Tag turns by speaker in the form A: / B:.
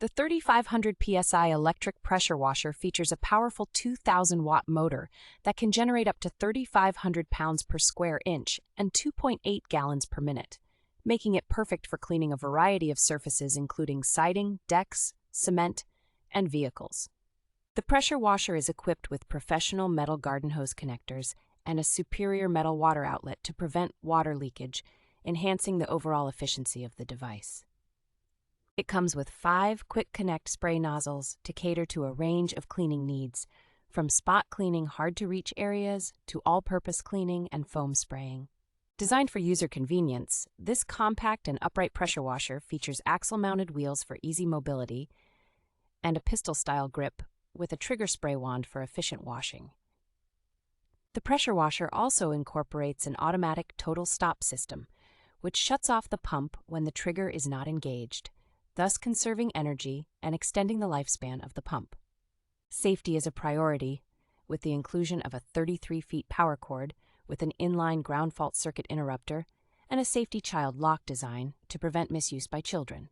A: The 3,500 psi electric pressure washer features a powerful 2,000-watt motor that can generate up to 3,500 pounds per square inch and 2.8 gallons per minute, making it perfect for cleaning a variety of surfaces including siding, decks, cement, and vehicles. The pressure washer is equipped with professional metal garden hose connectors and a superior metal water outlet to prevent water leakage, enhancing the overall efficiency of the device. It comes with 5 quick connect spray nozzles to cater to a range of cleaning needs, from spot cleaning hard-to-reach areas to all-purpose cleaning and foam spraying. Designed for user convenience, this compact and upright pressure washer features axle-mounted wheels for easy mobility and a pistol-style grip with a trigger spray wand for efficient washing. The pressure washer also incorporates an automatic total stop system, which shuts off the pump when the trigger is not engaged, thus conserving energy and extending the lifespan of the pump. Safety is a priority, with the inclusion of a 33-feet power cord with an inline ground fault circuit interrupter and a safety child lock design to prevent misuse by children.